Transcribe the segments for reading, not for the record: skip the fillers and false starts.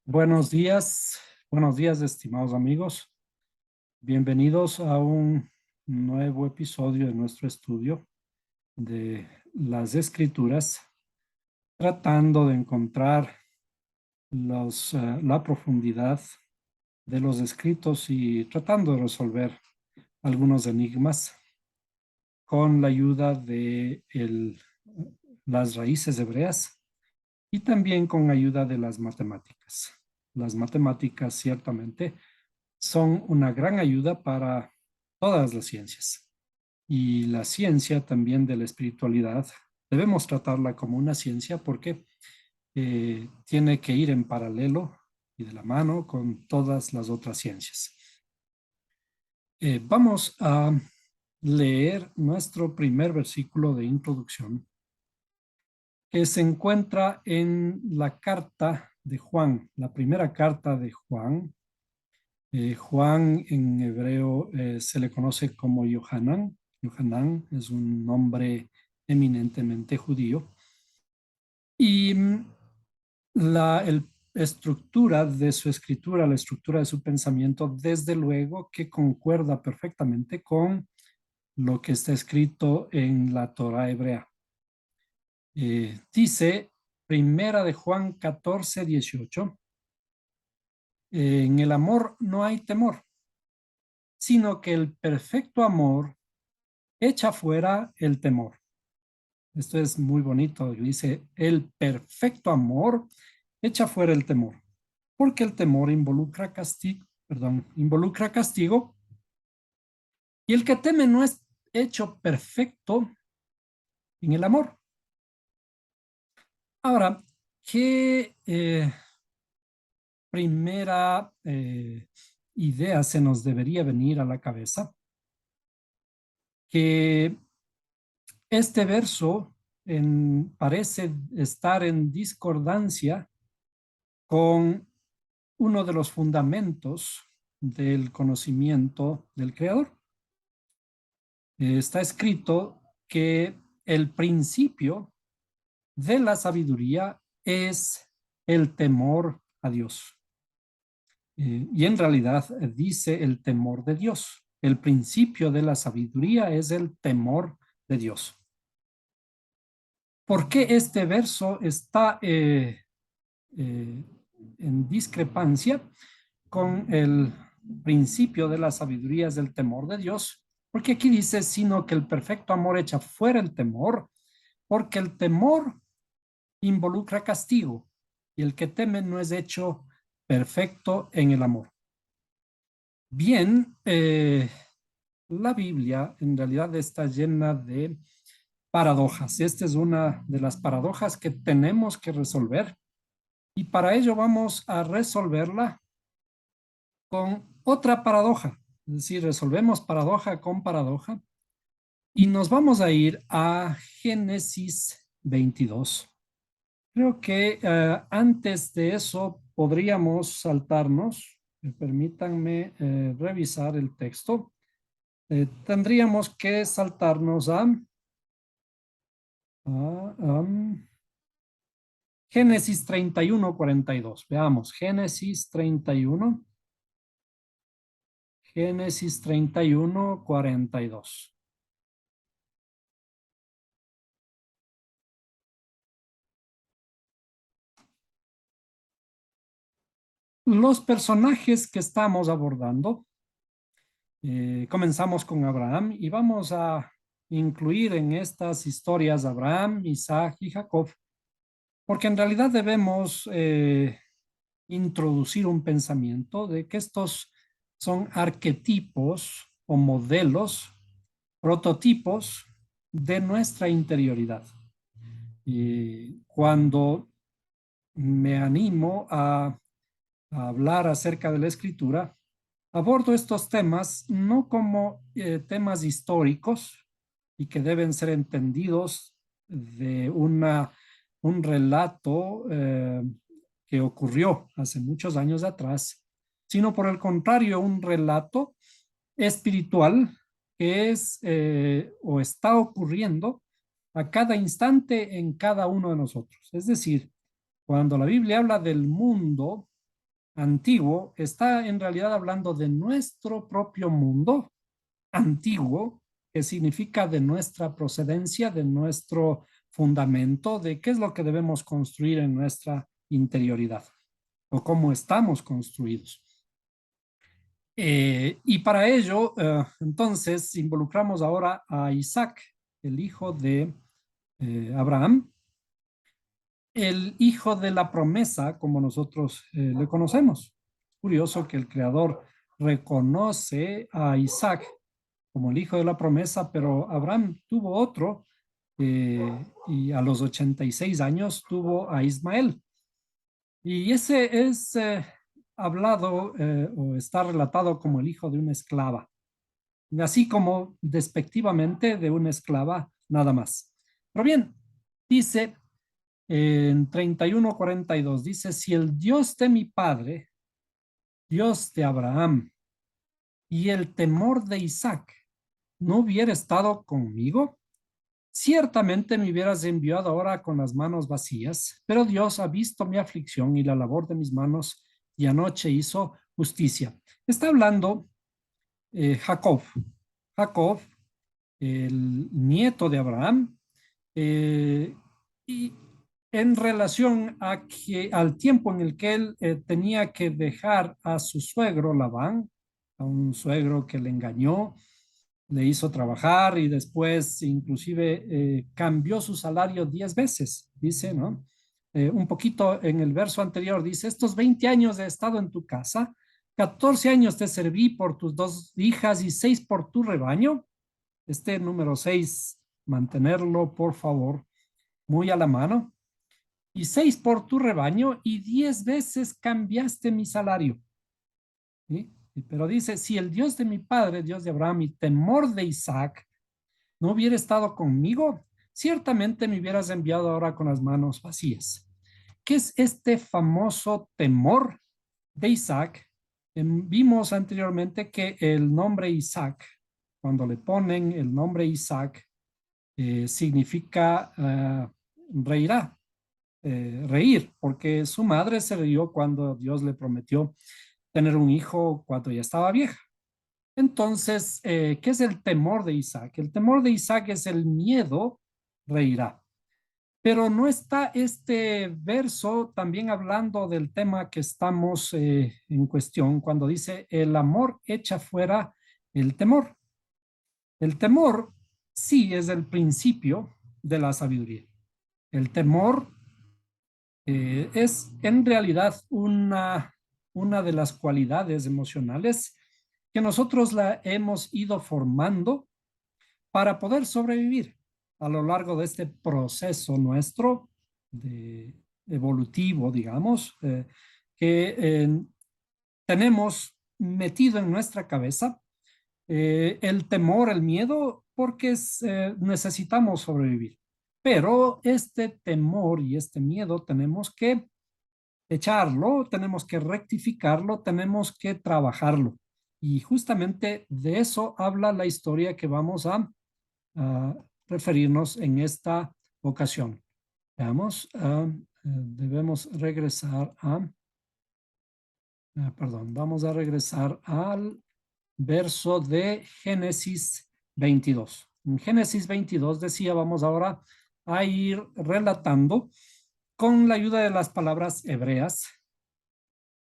Buenos días, estimados amigos. Bienvenidos a un nuevo episodio de nuestro estudio de las Escrituras, tratando de encontrar la profundidad de los escritos y tratando de resolver algunos enigmas con la ayuda de las raíces hebreas y también con ayuda de las matemáticas. Las matemáticas ciertamente son una gran ayuda para todas las ciencias. Y la ciencia también de la espiritualidad, debemos tratarla como una ciencia porque tiene que ir en paralelo y de la mano con todas las otras ciencias. Vamos a leer nuestro primer versículo de introducción, que se encuentra en la carta de Juan, la primera carta de Juan. Juan en hebreo se le conoce como Yohanan. Yohanan es un nombre eminentemente judío. Y la estructura de su escritura, la estructura de su pensamiento, desde luego que concuerda perfectamente con lo que está escrito en la Torá hebrea. Dice Primera de Juan 14:18, en el amor no hay temor, sino que el perfecto amor echa fuera el temor. Esto es muy bonito. Dice, el perfecto amor echa fuera el temor, porque el temor involucra castigo, y el que teme no es hecho perfecto en el amor. Ahora, ¿qué primera idea se nos debería venir a la cabeza? Que este verso parece estar en discordancia con uno de los fundamentos del conocimiento del Creador. Está escrito que el principio de la sabiduría es el temor a Dios. Y en realidad dice el temor de Dios. El principio de la sabiduría es el temor de Dios. ¿Por qué este verso está en discrepancia con el principio de la sabiduría es el temor de Dios? Porque aquí dice, sino que el perfecto amor echa fuera el temor, porque el temor involucra castigo y el que teme no es hecho perfecto en el amor. Bien, la Biblia en realidad está llena de paradojas. Esta es una de las paradojas que tenemos que resolver y para ello vamos a resolverla con otra paradoja. Es decir, resolvemos paradoja con paradoja y nos vamos a ir a Génesis 22. Creo que antes de eso podríamos saltarnos, permítanme revisar el texto. Tendríamos que saltarnos a Génesis 31:42. Veamos, Génesis 31:42. Los personajes que estamos abordando, comenzamos con Abraham y vamos a incluir en estas historias a Abraham, Isaac y Jacob, porque en realidad debemos introducir un pensamiento de que estos son arquetipos o modelos, prototipos de nuestra interioridad. Y cuando me animo a hablar acerca de la escritura, abordo estos temas no como temas históricos y que deben ser entendidos de un relato que ocurrió hace muchos años atrás, sino por el contrario, un relato espiritual que es o está ocurriendo a cada instante en cada uno de nosotros. Es decir, cuando la Biblia habla del mundo, antiguo, está en realidad hablando de nuestro propio mundo antiguo, que significa de nuestra procedencia, de nuestro fundamento, de qué es lo que debemos construir en nuestra interioridad o cómo estamos construidos. Y para ello, entonces, involucramos ahora a Isaac, el hijo de Abraham, el hijo de la promesa, como nosotros le conocemos. Curioso que el Creador reconoce a Isaac como el hijo de la promesa, pero Abraham tuvo otro y a los 86 años tuvo a Ismael. Y ese es hablado o está relatado como el hijo de una esclava, así como despectivamente de una esclava nada más. Pero bien, dice en 31:42, dice, si el Dios de mi padre, Dios de Abraham y el temor de Isaac no hubiera estado conmigo, ciertamente me hubieras enviado ahora con las manos vacías, pero Dios ha visto mi aflicción y la labor de mis manos y anoche hizo justicia. Está hablando Jacob. Jacob, el nieto de Abraham, y en relación a que al tiempo en el que él tenía que dejar a su suegro Labán, a un suegro que le engañó, le hizo trabajar y después inclusive cambió su salario 10 veces, dice, ¿no? Un poquito en el verso anterior dice, estos 20 años he estado en tu casa, 14 años te serví por tus 2 hijas y 6 por tu rebaño. Este número 6, mantenerlo, por favor, muy a la mano. Y 6 por tu rebaño y 10 veces cambiaste mi salario. ¿Sí? Pero dice, si el Dios de mi padre, Dios de Abraham y temor de Isaac no hubiera estado conmigo, ciertamente me hubieras enviado ahora con las manos vacías. ¿Qué es este famoso temor de Isaac? Vimos anteriormente que el nombre Isaac, cuando le ponen el nombre Isaac, significa reirá, reír, porque su madre se rió cuando Dios le prometió tener un hijo cuando ya estaba vieja. Entonces, ¿qué es el temor de Isaac? El temor de Isaac es el miedo, reirá. Pero no está este verso también hablando del tema que estamos en cuestión cuando dice el amor echa fuera el temor. El temor sí es el principio de la sabiduría. El temor es en realidad una de las cualidades emocionales que nosotros la hemos ido formando para poder sobrevivir a lo largo de este proceso nuestro de evolutivo, digamos, que tenemos metido en nuestra cabeza el temor, el miedo, porque necesitamos sobrevivir. Pero este temor y este miedo tenemos que echarlo, tenemos que rectificarlo, tenemos que trabajarlo. Y justamente de eso habla la historia que vamos a referirnos en esta ocasión. Veamos, debemos regresar perdón, vamos a regresar al verso de Génesis 22. En Génesis 22 decía, vamos ahora a ir relatando con la ayuda de las palabras hebreas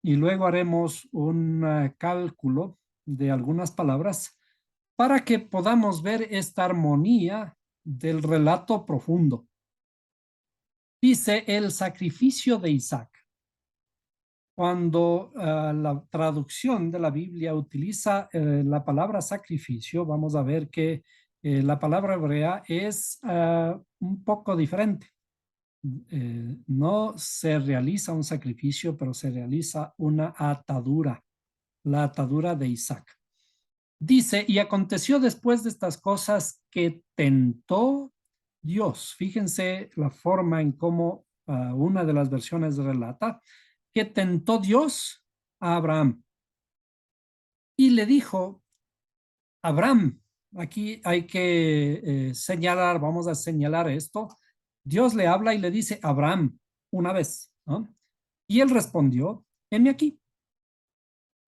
y luego haremos un cálculo de algunas palabras para que podamos ver esta armonía del relato profundo. Dice el sacrificio de Isaac. Cuando la traducción de la Biblia utiliza la palabra sacrificio, vamos a ver que la palabra hebrea es un poco diferente. No se realiza un sacrificio, pero se realiza una atadura, la atadura de Isaac. Dice, y aconteció después de estas cosas que tentó Dios. Fíjense la forma en cómo una de las versiones relata que tentó Dios a Abraham. Y le dijo, Abraham, aquí hay que señalar, vamos a señalar esto. Dios le habla y le dice, Abraham, una vez, ¿no? Y él respondió, heme aquí.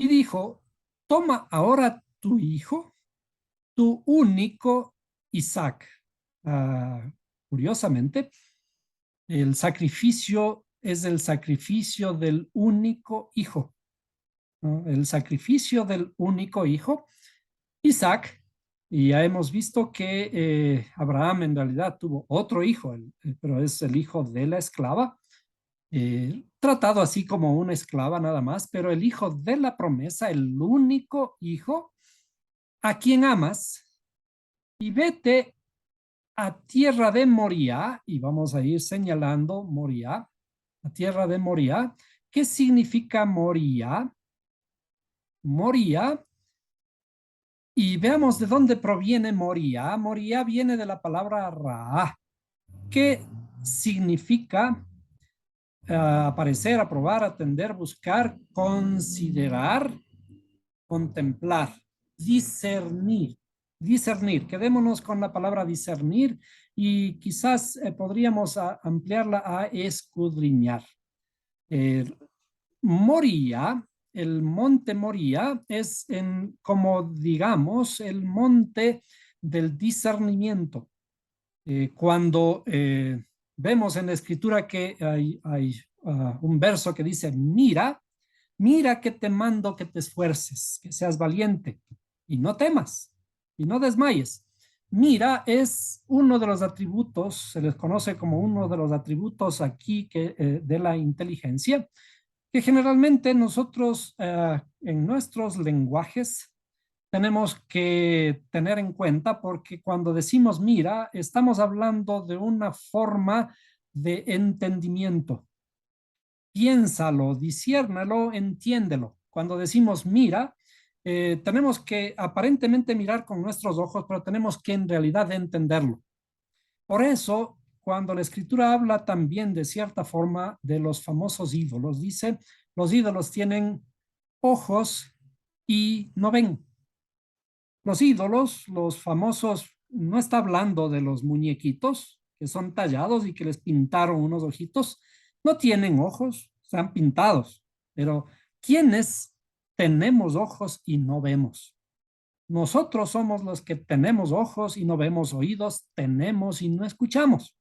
y dijo, toma ahora tu hijo, tu único Isaac. Ah, curiosamente, el sacrificio es el sacrificio del único hijo, ¿no? El sacrificio del único hijo, Isaac. Y ya hemos visto que Abraham en realidad tuvo otro hijo, pero es el hijo de la esclava, tratado así como una esclava nada más, pero el hijo de la promesa, el único hijo a quien amas, y vete a tierra de Moría, y vamos a ir señalando Moría, a tierra de Moría. ¿Qué significa Moría? Moría, y veamos de dónde proviene Moría. Moría viene de la palabra Ra, que significa aparecer, aprobar, atender, buscar, considerar, contemplar, discernir, discernir. Quedémonos con la palabra discernir y quizás podríamos ampliarla a escudriñar. Eh, Moría, el monte Moría es como digamos el monte del discernimiento. Cuando vemos en la escritura que hay un verso que dice, mira, mira que te mando que te esfuerces, que seas valiente y no temas y no desmayes. Mira es uno de los atributos, se les conoce como uno de los atributos aquí de la inteligencia, que generalmente nosotros en nuestros lenguajes tenemos que tener en cuenta porque cuando decimos mira, estamos hablando de una forma de entendimiento. Piénsalo, disciérnalo, entiéndelo. Cuando decimos mira, tenemos que aparentemente mirar con nuestros ojos, pero tenemos que en realidad entenderlo. Por eso, cuando la escritura habla también de cierta forma de los famosos ídolos, dice, los ídolos tienen ojos y no ven. Los ídolos, los famosos, no está hablando de los muñequitos que son tallados y que les pintaron unos ojitos, no tienen ojos, están pintados, pero ¿quiénes tenemos ojos y no vemos? Nosotros somos los que tenemos ojos y no vemos, oídos tenemos y no escuchamos.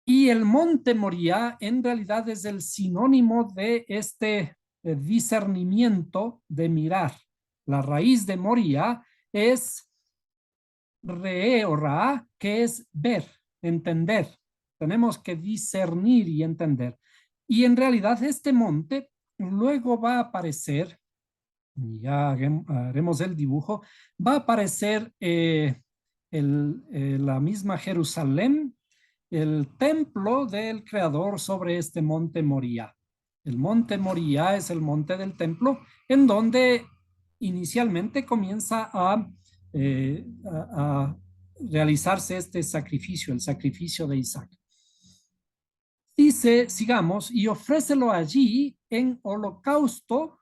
Y el monte Moriah en realidad es el sinónimo de este discernimiento de mirar. La raíz de Moriah es re o ra, que es ver, entender. Tenemos que discernir y entender. Y en realidad este monte luego va a aparecer, ya haremos el dibujo, va a aparecer la misma Jerusalén, el templo del creador sobre este monte Moriah. El monte Moriah es el monte del templo en donde inicialmente comienza a realizarse este sacrificio, el sacrificio de Isaac. Dice, sigamos, y ofrécelo allí en holocausto.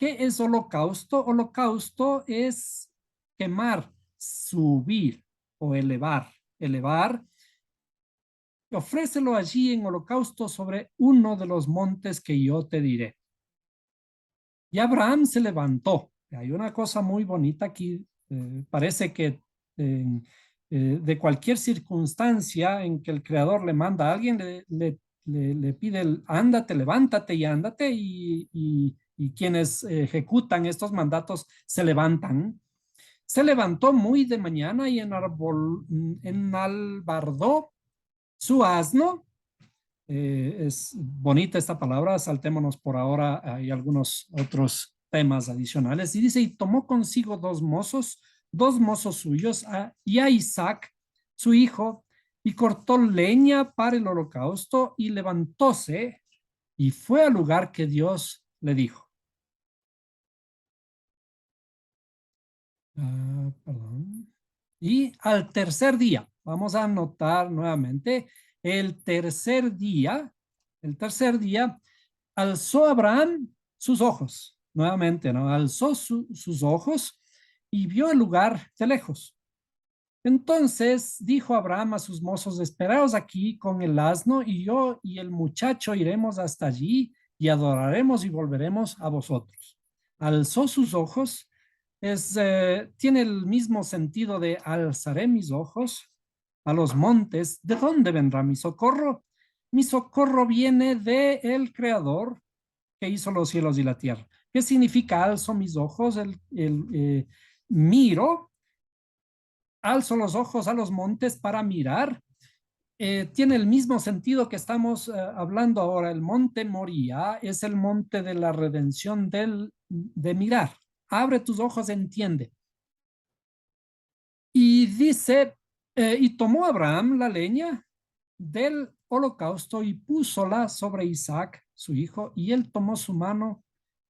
¿Qué es holocausto? Holocausto es quemar, subir o elevar. Elevar. Ofrécelo allí en holocausto sobre uno de los montes que yo te diré. Y Abraham se levantó. Hay una cosa muy bonita aquí. Parece que de cualquier circunstancia en que el creador le manda a alguien, le pide ándate, levántate y ándate, y quienes ejecutan estos mandatos se levantan. Se levantó muy de mañana y enalbardó su asno. Es bonita esta palabra, saltémonos por ahora, hay algunos otros temas adicionales. Y dice, y tomó consigo dos mozos suyos, y a Isaac, su hijo, y cortó leña para el holocausto y levantóse y fue al lugar que Dios le dijo. Perdón. Y al tercer día, vamos a anotar nuevamente, el tercer día, alzó Abraham sus ojos, nuevamente, ¿no? Alzó sus ojos y vio el lugar de lejos. Entonces dijo Abraham a sus mozos, esperaos aquí con el asno y yo y el muchacho iremos hasta allí y adoraremos y volveremos a vosotros. Alzó sus ojos, tiene el mismo sentido de alzaré mis ojos a los montes. ¿De dónde vendrá mi socorro? Mi socorro viene de el Creador que hizo los cielos y la tierra. ¿Qué significa alzo mis ojos? Miro, alzo los ojos a los montes para mirar. Tiene el mismo sentido que estamos hablando ahora. El monte Moría es el monte de la redención de mirar. Abre tus ojos, entiende. Y dice, y tomó Abraham la leña del holocausto y púsola sobre Isaac, su hijo, y él tomó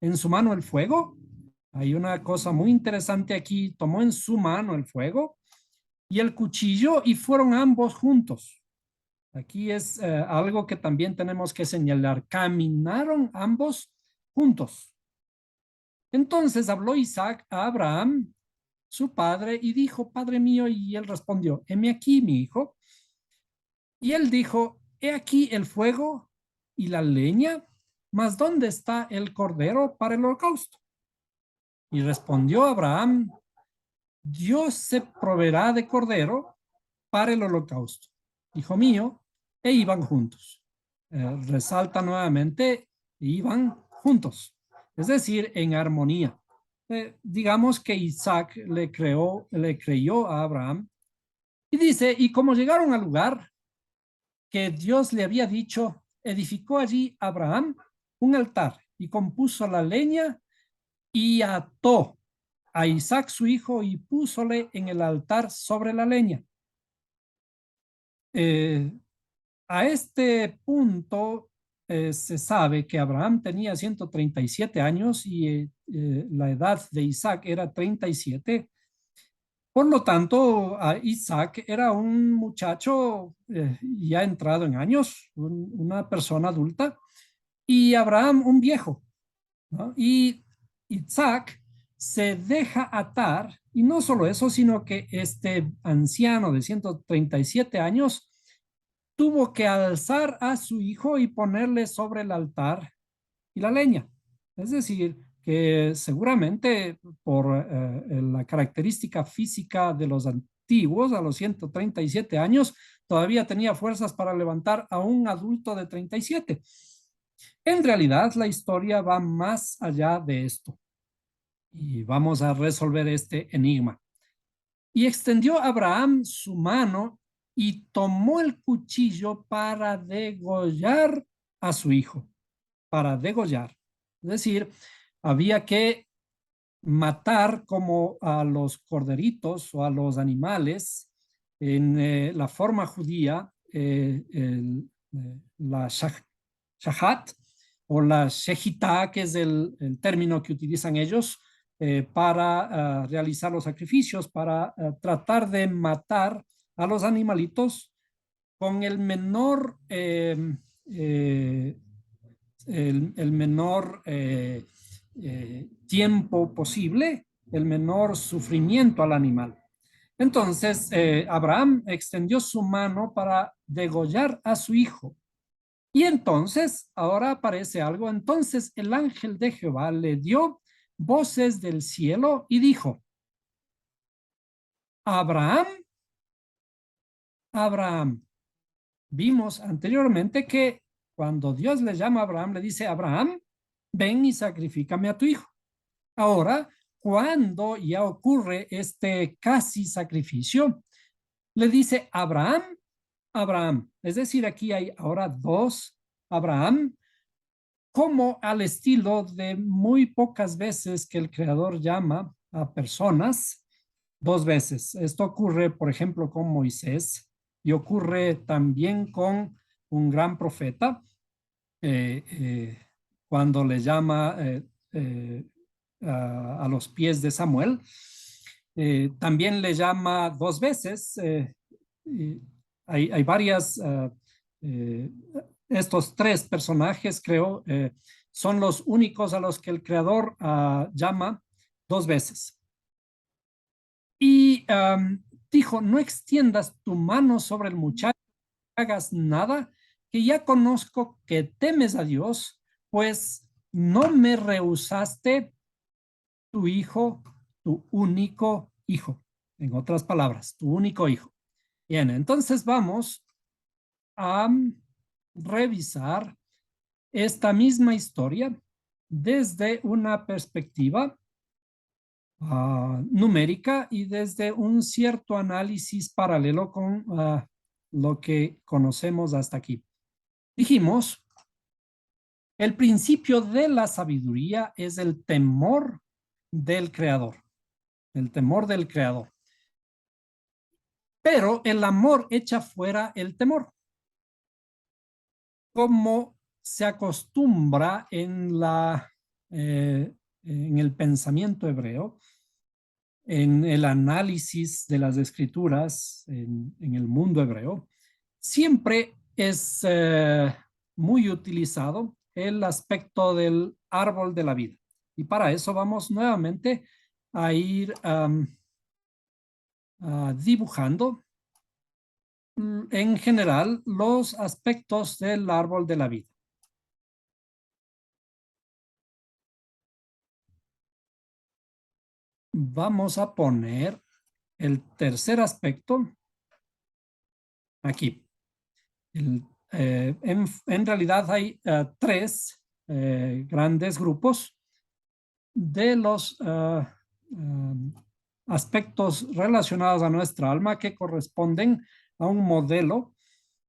en su mano el fuego. Hay una cosa muy interesante aquí, tomó en su mano el fuego y el cuchillo y fueron ambos juntos. Aquí es algo que también tenemos que señalar. Caminaron ambos juntos. Entonces habló Isaac a Abraham, su padre, y dijo, Padre mío, y él respondió, heme aquí, mi hijo. Y él dijo, he aquí el fuego y la leña, mas ¿dónde está el cordero para el holocausto? Y respondió Abraham, Dios se proveerá de cordero para el holocausto, hijo mío, e iban juntos. Resalta nuevamente, iban juntos, es decir, en armonía. Digamos que Isaac le creyó a Abraham y dice, y como llegaron al lugar que Dios le había dicho, edificó allí Abraham un altar y compuso la leña y ató a Isaac su hijo y púsole en el altar sobre la leña. Eh, a este punto se sabe que Abraham tenía 137 años y la edad de Isaac era 37. Por lo tanto, Isaac era un muchacho ya entrado en años, una persona adulta, y Abraham un viejo, ¿no? Y Isaac se deja atar, y no solo eso, sino que este anciano de 137 años tuvo que alzar a su hijo y ponerle sobre el altar y la leña. Es decir, que seguramente por la característica física de los antiguos, a los 137 años, todavía tenía fuerzas para levantar a un adulto de 37. En realidad, la historia va más allá de esto y vamos a resolver este enigma. Y extendió Abraham su mano y tomó el cuchillo para degollar a su hijo, para degollar. Es decir, había que matar como a los corderitos o a los animales en la forma judía, la shahat o la shejitá, que es el término que utilizan ellos para realizar los sacrificios, para tratar de matar a los animalitos con eh, el menor tiempo posible, el menor sufrimiento al animal. Entonces, Abraham extendió su mano para degollar a su hijo. Y entonces, ahora aparece algo. Entonces el ángel de Jehová le dio voces del cielo y dijo, Abraham, Abraham. Vimos anteriormente que cuando Dios le llama a Abraham, le dice, Abraham, ven y sacrifícame a tu hijo. Ahora, cuando ya ocurre este casi sacrificio, le dice Abraham, Abraham. Es decir, aquí hay ahora dos Abraham, como al estilo de muy pocas veces que el Creador llama a personas dos veces. Esto ocurre, por ejemplo, con Moisés y ocurre también con un gran profeta eh, eh, cuando le llama a los pies de Samuel. También le llama dos veces. Hay varias, eh, estos tres personajes, creo, son los únicos a los que el creador llama dos veces. Y dijo, no extiendas tu mano sobre el muchacho, no hagas nada, que ya conozco que temes a Dios, pues no me rehusaste tu hijo, tu único hijo. En otras palabras, tu único hijo. Bien, entonces vamos a revisar esta misma historia desde una perspectiva numérica y desde un cierto análisis paralelo con lo que conocemos hasta aquí. Dijimos, el principio de la sabiduría es el temor del creador, el temor del creador. Pero el amor echa fuera el temor. Como se acostumbra en el pensamiento hebreo, en el análisis de las escrituras en el mundo hebreo, siempre es muy utilizado el aspecto del árbol de la vida. Y para eso vamos nuevamente a ir dibujando en general los aspectos del árbol de la vida. Vamos a poner el tercer aspecto aquí. En realidad hay tres grandes grupos de los aspectos relacionados a nuestra alma que corresponden a un modelo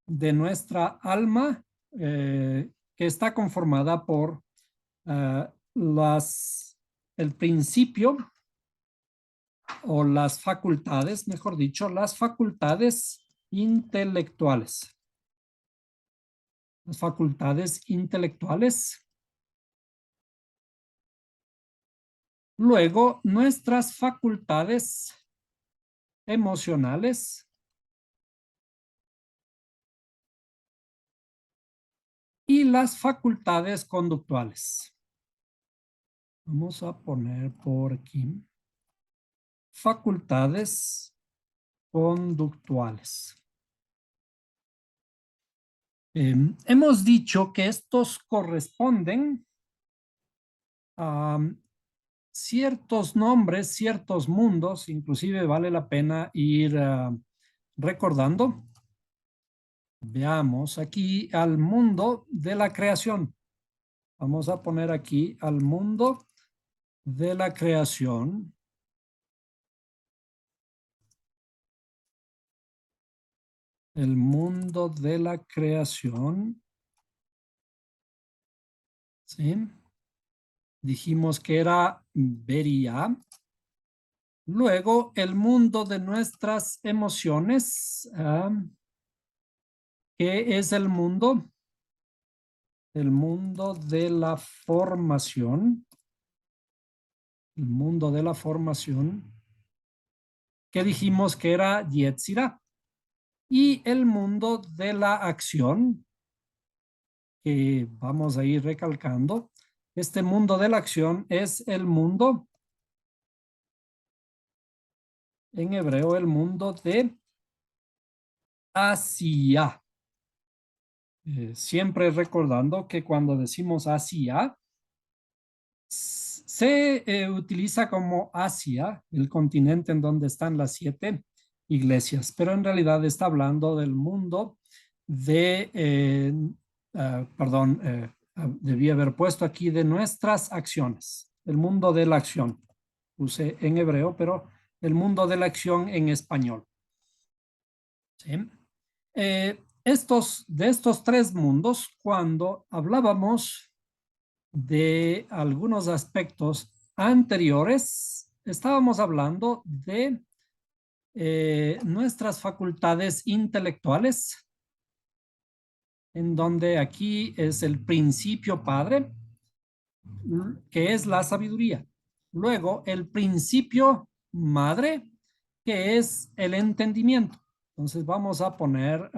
de nuestra alma que está conformada por el principio o las facultades, mejor dicho, las facultades intelectuales. Las facultades intelectuales. Luego, nuestras facultades emocionales. Y las facultades conductuales. Vamos a poner por aquí. Facultades conductuales. Hemos dicho que estos corresponden a ciertos nombres, ciertos mundos, inclusive vale la pena ir recordando. Veamos aquí al mundo de la creación. Vamos a poner aquí al mundo de la creación. El mundo de la creación. ¿Sí? Dijimos que era Beria. Luego, el mundo de nuestras emociones. ¿Qué es el mundo? El mundo de la formación. El mundo de la formación. Que dijimos que era Yetzirah. Y el mundo de la acción, que vamos a ir recalcando. Este mundo de la acción es el mundo, en hebreo, el mundo de Asia. Siempre recordando que cuando decimos Asia, se utiliza como Asia, el continente en donde están las 7 iglesias, pero en realidad está hablando del mundo de, debí haber puesto aquí de nuestras acciones, el mundo de la acción. Puse en hebreo, pero el mundo de la acción en español. ¿Sí? De estos tres mundos, cuando hablábamos de algunos aspectos anteriores, estábamos hablando de nuestras facultades intelectuales, en donde aquí es el principio padre, que es la sabiduría. Luego, el principio madre, que es el entendimiento. Entonces, vamos a poner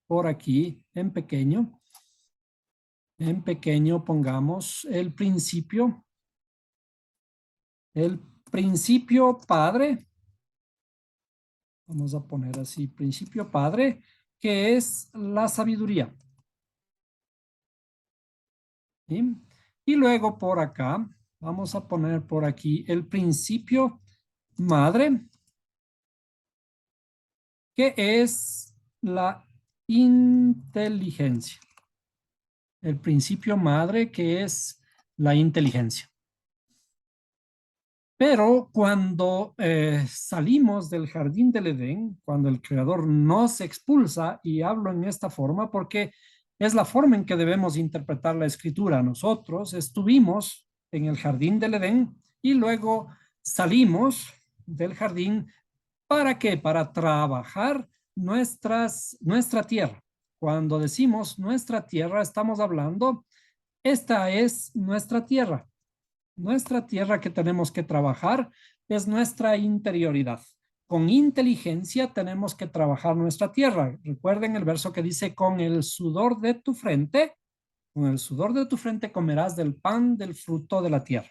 por aquí en pequeño. En pequeño pongamos el principio. El principio padre. Vamos a poner así, principio padre, que es la sabiduría. ¿sí? Y luego por acá, vamos a poner por aquí el principio madre, que es la inteligencia. El principio madre, que es la inteligencia. Pero cuando salimos del jardín del Edén, cuando el Creador nos expulsa, y hablo en esta forma porque es la forma en que debemos interpretar la escritura. Nosotros estuvimos en el jardín del Edén y luego salimos del jardín. ¿Para qué? Para trabajar nuestra tierra. Cuando decimos nuestra tierra, estamos hablando, esta es nuestra tierra. Nuestra tierra que tenemos que trabajar es nuestra interioridad. Con inteligencia tenemos que trabajar nuestra tierra. Recuerden el verso que dice, con el sudor de tu frente, con el sudor de tu frente comerás del pan del fruto de la tierra.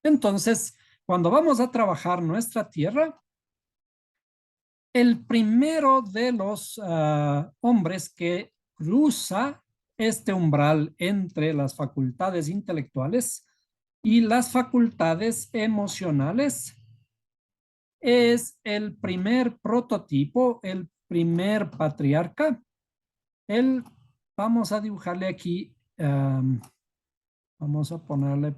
Entonces, cuando vamos a trabajar nuestra tierra, el primero de los hombres que cruza este umbral entre las facultades intelectuales y las facultades emocionales es el primer prototipo, el primer patriarca. Él, vamos a dibujarle aquí, vamos a ponerle,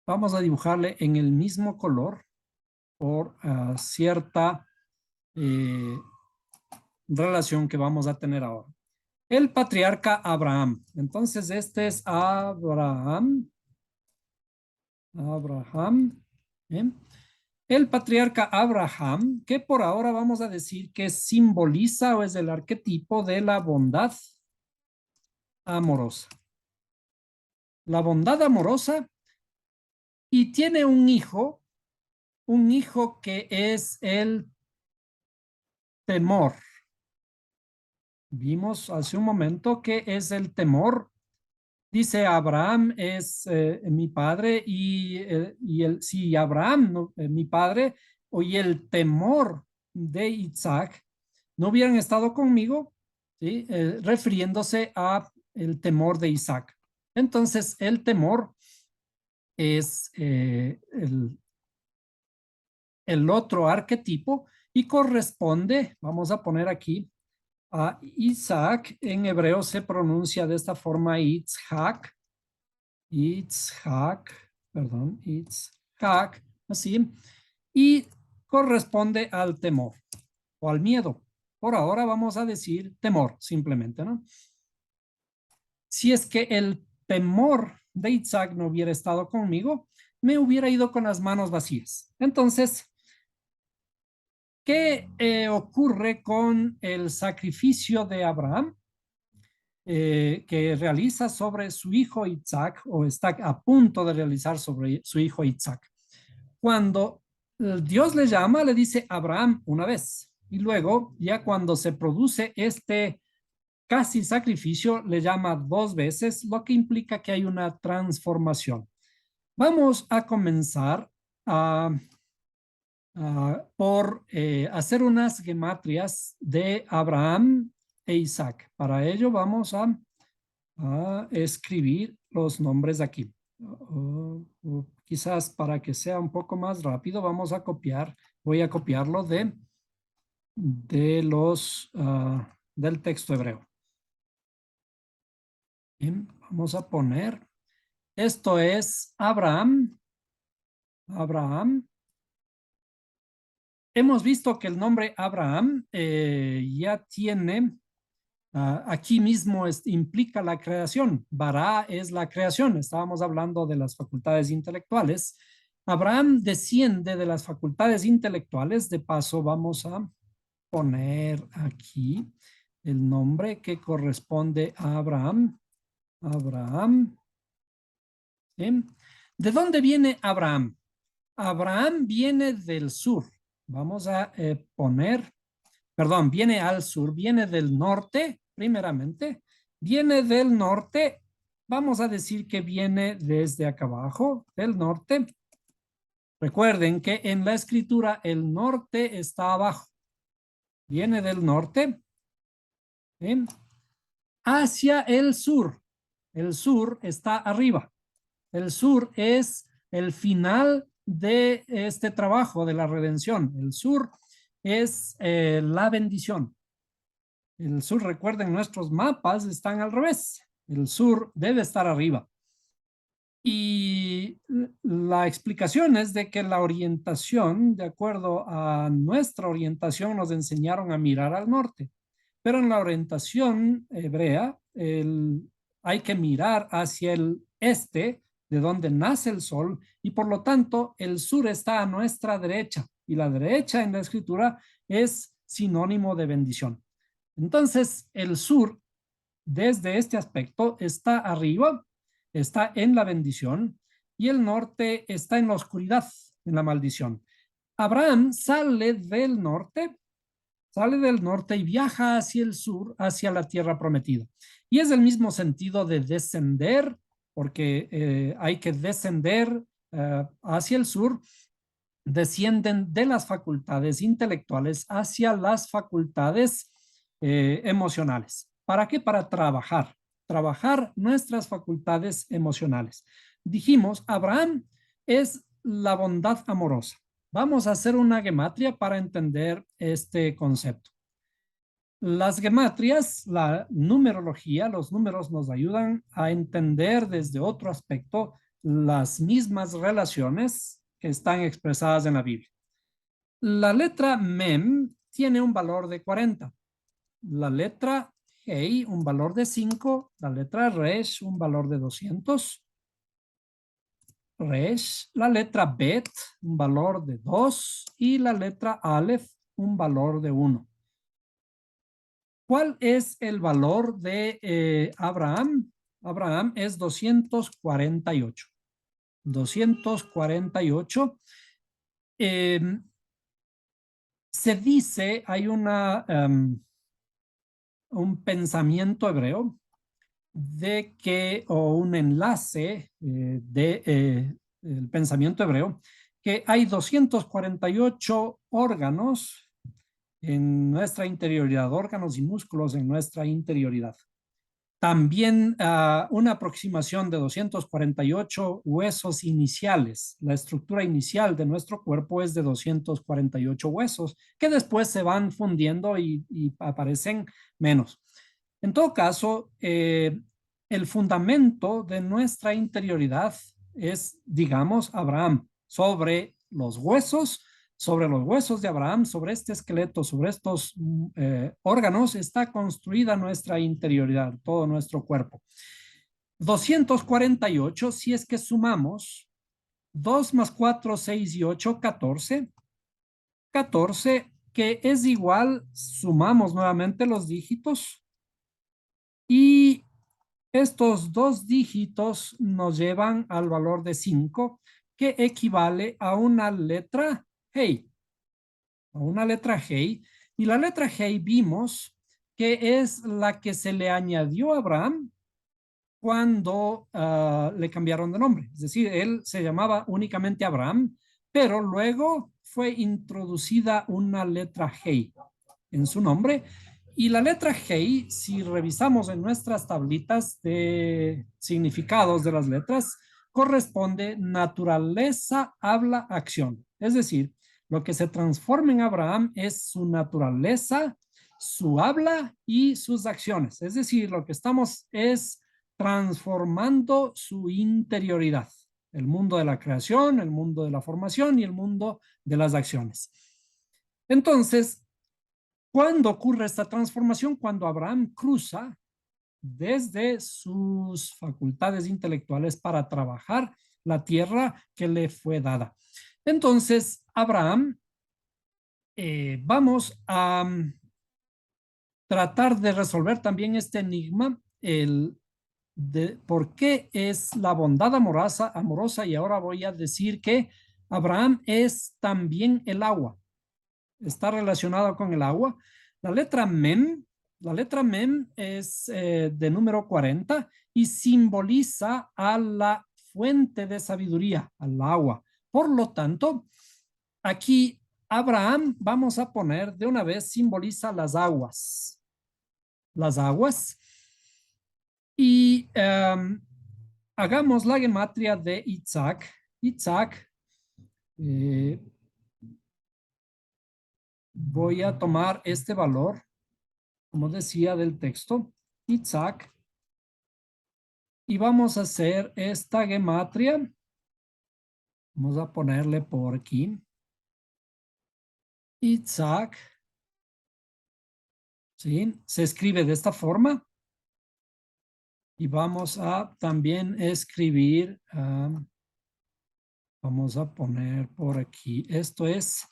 vamos a dibujarle en el mismo color por cierta relación que vamos a tener ahora. El patriarca Abraham. Entonces, este es Abraham. Abraham. ¿eh? El patriarca Abraham, que por ahora vamos a decir que simboliza o es el arquetipo de la bondad amorosa. La bondad amorosa, y tiene un hijo que es el temor. Vimos hace un momento que es el temor. Dice Abraham es mi padre si Abraham, no, mi padre, y el temor de Isaac no hubieran estado conmigo, ¿sí? Refiriéndose a el temor de Isaac. Entonces, el temor es el otro arquetipo y corresponde, vamos a poner aquí, a Isaac. En hebreo se pronuncia de esta forma Itzhak, Itzhak, así, y corresponde al temor o al miedo. Por ahora vamos a decir temor, simplemente, ¿no? Si es que el temor de Isaac no hubiera estado conmigo, me hubiera ido con las manos vacías. Entonces, ¿qué ocurre con el sacrificio de Abraham? Que realiza sobre su hijo Isaac, o está a punto de realizar sobre su hijo Isaac. Cuando Dios le llama, le dice Abraham una vez, y luego ya cuando se produce este casi sacrificio, le llama dos veces, lo que implica que hay una transformación. Vamos a comenzar por hacer unas gematrias de Abraham e Isaac. Para ello vamos a escribir los nombres aquí. Quizás para que sea un poco más rápido, vamos a copiar, voy a copiarlo del texto hebreo. Bien, vamos a poner, esto es Abraham. Hemos visto que el nombre Abraham ya tiene aquí mismo implica la creación. Bara es la creación. Estábamos hablando de las facultades intelectuales. Abraham desciende de las facultades intelectuales. De paso, vamos a poner aquí el nombre que corresponde a Abraham. Abraham. ¿Sí? ¿De dónde viene Abraham? Abraham viene del sur. Vamos a viene al sur, viene del norte, primeramente, viene del norte, vamos a decir que viene desde acá abajo, del norte. Recuerden que en la escritura el norte está abajo, viene del norte, ¿sí? Hacia el sur. El sur está arriba. El sur es el final de este trabajo de la redención. El sur es la bendición. El sur, recuerden, nuestros mapas están al revés. El sur debe estar arriba. Y la explicación es de que la orientación, de acuerdo a nuestra orientación, nos enseñaron a mirar al norte. Pero en la orientación hebrea hay que mirar hacia el este, de donde nace el sol, y por lo tanto el sur está a nuestra derecha, y la derecha en la escritura es sinónimo de bendición. Entonces el sur, desde este aspecto, está arriba, está en la bendición, y el norte está en la oscuridad, en la maldición. Abraham sale del norte y viaja hacia el sur, hacia la tierra prometida. Y es el mismo sentido de descender, porque hay que descender hacia el sur, descienden de las facultades intelectuales hacia las facultades emocionales. ¿Para qué? Para trabajar nuestras facultades emocionales. Dijimos, Abraham es la bondad amorosa. Vamos a hacer una gematria para entender este concepto. Las gematrias, la numerología, los números nos ayudan a entender desde otro aspecto las mismas relaciones que están expresadas en la Biblia. La letra Mem tiene un valor de 40. La letra Hei, un valor de 5. La letra Resh, un valor de 200. Resh, la letra Bet, un valor de 2. Y la letra Aleph, un valor de 1. ¿Cuál es el valor de Abraham? Abraham es 248. 248. Se dice, hay un pensamiento hebreo de que, o un enlace del pensamiento hebreo, que hay 248 órganos en nuestra interioridad, órganos y músculos en nuestra interioridad. También una aproximación de 248 huesos iniciales. La estructura inicial de nuestro cuerpo es de 248 huesos, que después se van fundiendo y aparecen menos. En todo caso, el fundamento de nuestra interioridad es, digamos, Abraham, sobre los huesos de Abraham, sobre este esqueleto, sobre estos órganos, está construida nuestra interioridad, todo nuestro cuerpo. 248, si es que sumamos 2 más 4, 6 y 8, 14. 14, que es igual, sumamos nuevamente los dígitos, y estos dos dígitos nos llevan al valor de 5, que equivale a una letra Hei. A una letra Hei. Y la letra Hei vimos que es la que se le añadió a Abraham cuando le cambiaron de nombre. Es decir, él se llamaba únicamente Abraham, pero luego fue introducida una letra Hei en su nombre. Y la letra Hei, si revisamos en nuestras tablitas de significados de las letras, corresponde naturaleza, habla, acción. Es decir, lo que se transforma en Abraham es su naturaleza, su habla y sus acciones. Es decir, lo que estamos es transformando su interioridad, el mundo de la creación, el mundo de la formación y el mundo de las acciones. Entonces, ¿cuándo ocurre esta transformación? Cuando Abraham cruza desde sus facultades intelectuales para trabajar la tierra que le fue dada. Entonces, Abraham, vamos a tratar de resolver también este enigma, el de por qué es la bondad amorosa, y ahora voy a decir que Abraham es también el agua, está relacionado con el agua. La letra Mem es de número 40 y simboliza a la fuente de sabiduría, al agua. Por lo tanto, aquí Abraham, vamos a poner de una vez, simboliza las aguas. Las aguas. Y hagamos la gematria de Isaac. Isaac, voy a tomar este valor, como decía del texto, Isaac, y vamos a hacer esta gematria. Vamos a ponerle por aquí. Isaac, ¿sí? Se escribe de esta forma. Y vamos a también escribir, vamos a poner por aquí, esto es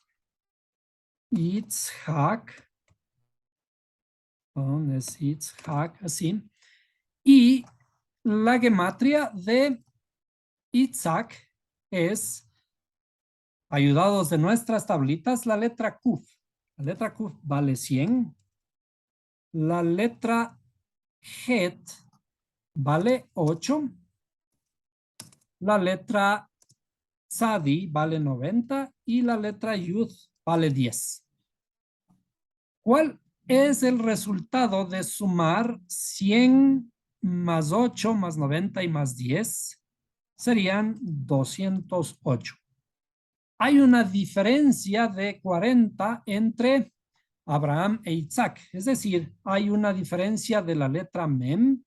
Itzhak, ¿dónde es Itzhak? Así. Y la gematria de Itzhak es, ayudados de nuestras tablitas, la letra Kuf. La letra Kuf vale 100. La letra Het vale 8. La letra Tzadi vale 90 y la letra Yud vale 10. ¿Cuál es el resultado de sumar 100 más 8 más 90 y más 10? Serían 208. Hay una diferencia de 40 entre Abraham e Isaac. Es decir, hay una diferencia de la letra Mem,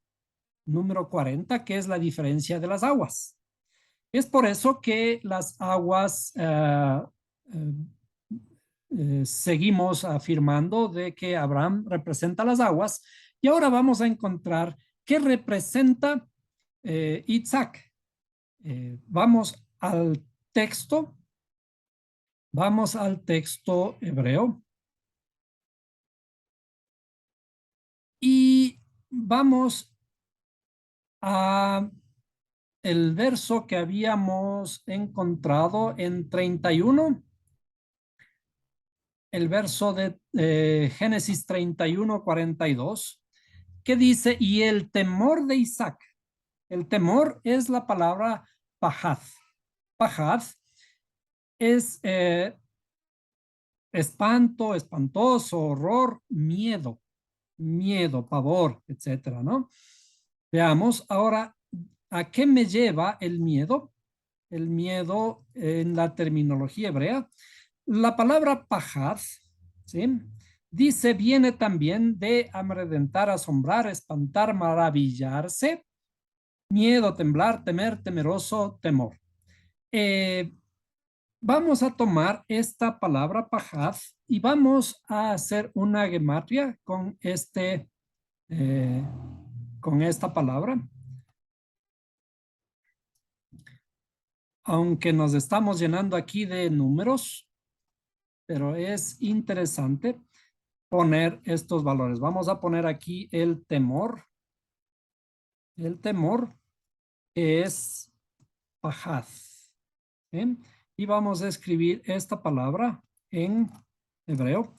número 40, que es la diferencia de las aguas. Es por eso que las aguas seguimos afirmando de que Abraham representa las aguas y ahora vamos a encontrar qué representa Isaac. Vamos al texto hebreo y vamos a el verso que habíamos encontrado en 31, el verso de Génesis 31, 42, que dice, y el temor de Isaac. El temor es la palabra pajad. Pajad es espanto, espantoso, horror, miedo, pavor, etcétera, ¿no? Veamos ahora, ¿a qué me lleva el miedo? El miedo en la terminología hebrea. La palabra pajad, ¿sí? Dice, viene también de amedrentar, asombrar, espantar, maravillarse, miedo, temblar, temer, temeroso, temor. Vamos a tomar esta palabra pajad y vamos a hacer una gematria con con esta palabra. Aunque nos estamos llenando aquí de números, pero es interesante poner estos valores. Vamos a poner aquí el temor. El temor es pajad. ¿Sí? Y vamos a escribir esta palabra en hebreo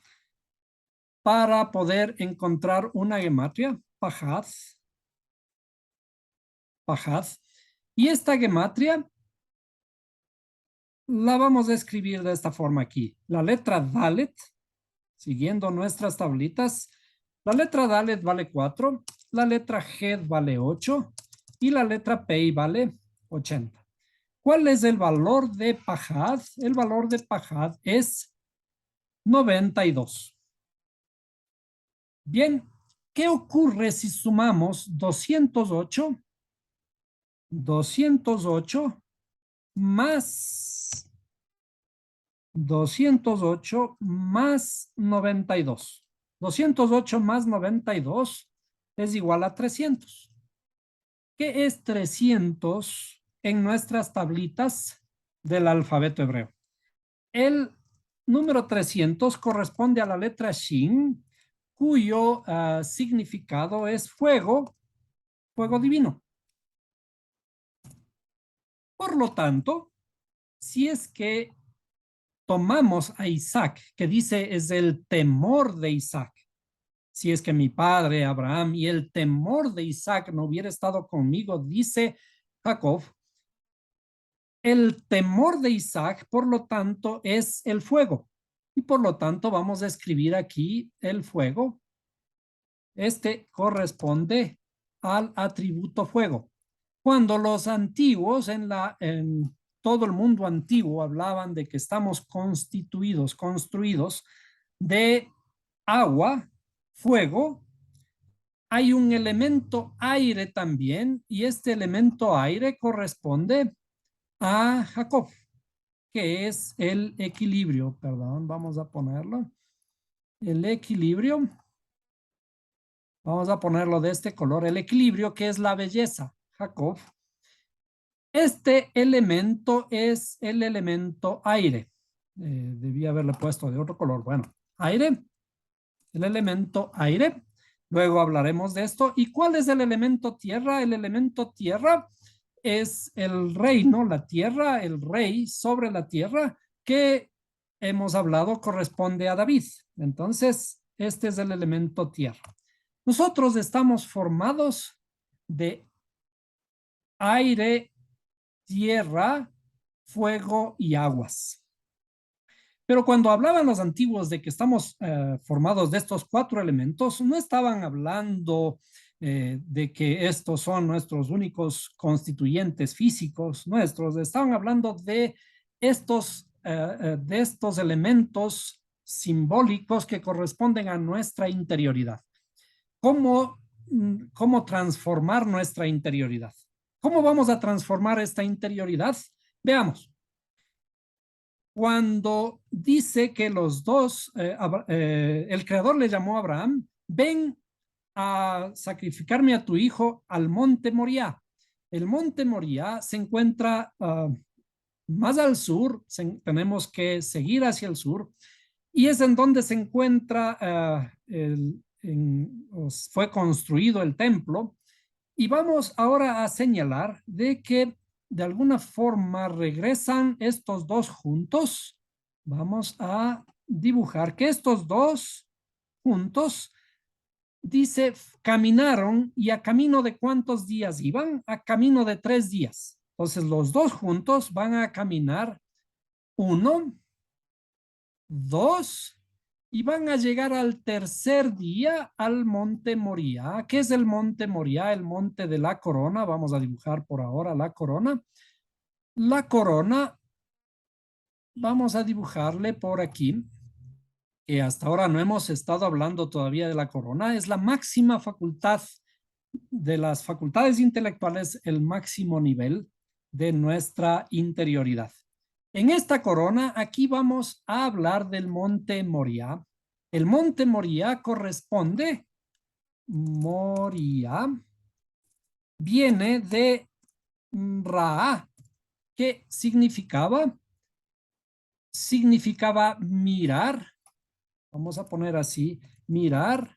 para poder encontrar una gematria, pajad. Pajad. Y esta gematria la vamos a escribir de esta forma aquí. La letra Dalet, siguiendo nuestras tablitas, la letra Dalet vale 4, la letra Het vale 8 y la letra Pei vale 80. ¿Cuál es el valor de Pajad? El valor de Pajad es 92. Bien, ¿qué ocurre si sumamos 208 más 208 más 92? 208 más 92 es igual a 300. ¿Qué es 300 en nuestras tablitas del alfabeto hebreo? El número 300 corresponde a la letra Shin, cuyo significado es fuego, fuego divino. Por lo tanto, si es que tomamos a Isaac, que dice es el temor de Isaac, si es que mi padre Abraham y el temor de Isaac no hubiera estado conmigo, dice Jacob, el temor de Isaac, por lo tanto, es el fuego. Y por lo tanto, vamos a escribir aquí el fuego. Este corresponde al atributo fuego. Cuando los antiguos en todo el mundo antiguo hablaban de que estamos construidos de agua, fuego, hay un elemento aire también, y este elemento aire corresponde a Jacob, que es el equilibrio. Perdón, vamos a ponerlo. El equilibrio, vamos a ponerlo de este color, el equilibrio, que es la belleza, Jacob. Este elemento es el elemento aire. Debí haberle puesto de otro color. Bueno, aire, el elemento aire. Luego hablaremos de esto. ¿Y cuál es el elemento tierra? El elemento tierra es el reino, la tierra, el rey sobre la tierra, que hemos hablado corresponde a David. Entonces, este es el elemento tierra. Nosotros estamos formados de aire, tierra, fuego y aguas. Pero cuando hablaban los antiguos de que estamos formados de estos 4 elementos, no estaban hablando de que estos son nuestros únicos constituyentes físicos nuestros, estaban hablando de estos elementos simbólicos que corresponden a nuestra interioridad. ¿Cómo transformar nuestra interioridad? ¿Cómo vamos a transformar esta interioridad? Veamos. Cuando dice que los dos, el creador le llamó a Abraham, ven a sacrificarme a tu hijo al monte Moriah. El monte Moriah se encuentra más al sur, tenemos que seguir hacia el sur, y es en donde se encuentra, fue construido el templo. Y vamos ahora a señalar de que de alguna forma regresan estos dos juntos. Vamos a dibujar que estos dos juntos, dice, caminaron, y a camino de ¿cuántos días iban? A camino de 3 días. Entonces los dos juntos van a caminar 1, 2, y van a llegar al tercer día al monte Moriah. ¿Qué es el monte Moriah? El monte de la corona. Vamos a dibujar por ahora la corona. La corona, vamos a dibujarle por aquí, que hasta ahora no hemos estado hablando todavía de la corona. Es la máxima facultad de las facultades intelectuales, el máximo nivel de nuestra interioridad. En esta corona, aquí vamos a hablar del monte Moriah. El monte Moriah corresponde, Moriah, viene de Ra, que significaba mirar, vamos a poner así, mirar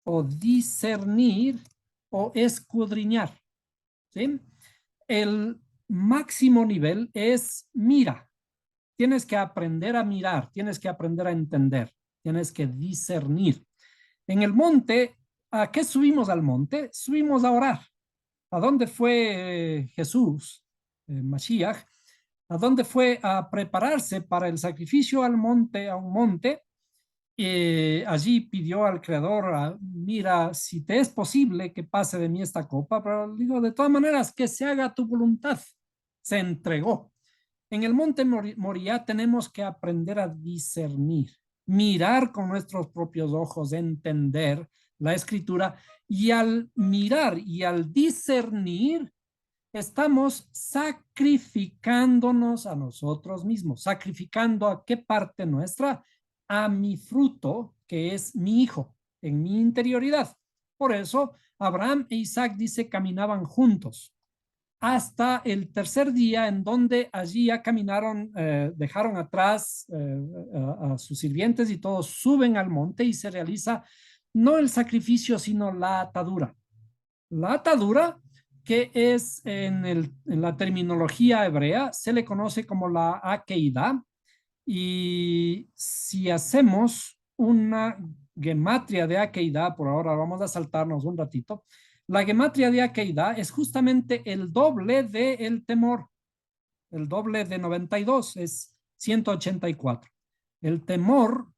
o discernir o escudriñar, ¿sí? El máximo nivel es mira. Tienes que aprender a mirar, tienes que aprender a entender, tienes que discernir. En el monte, ¿a qué subimos al monte? Subimos a orar. ¿A dónde fue Jesús, Mashiach? ¿A dónde fue a prepararse para el sacrificio al monte, a un monte? Allí pidió al Creador, mira, si te es posible que pase de mí esta copa, pero digo, de todas maneras, que se haga tu voluntad. Se entregó. En el monte Moriah tenemos que aprender a discernir, mirar con nuestros propios ojos, entender la escritura, y al mirar y al discernir, estamos sacrificándonos a nosotros mismos. ¿Sacrificando a qué parte nuestra? A mi fruto, que es mi hijo, en mi interioridad. Por eso Abraham e Isaac, dice, caminaban juntos hasta el tercer día, en donde allí ya caminaron, dejaron atrás a sus sirvientes, y todos suben al monte y se realiza no el sacrificio, sino la atadura. La atadura, que es en la terminología hebrea, se le conoce como la Akeida, y si hacemos una gematria de Akeida, por ahora vamos a saltarnos un ratito, la gematria de Akeida es justamente el doble del temor. El doble de 92 es 184. El temor,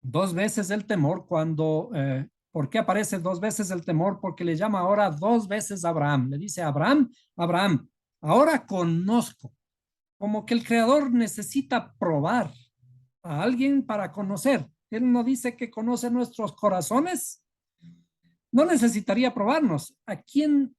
2 veces el temor, cuando ¿Por qué aparece dos veces el temor? Porque le llama ahora dos veces a Abraham. Le dice, Abraham, Abraham, ahora conozco. Como que el creador necesita probar a alguien para conocer. Él no dice que conoce nuestros corazones. No necesitaría probarnos. ¿Quién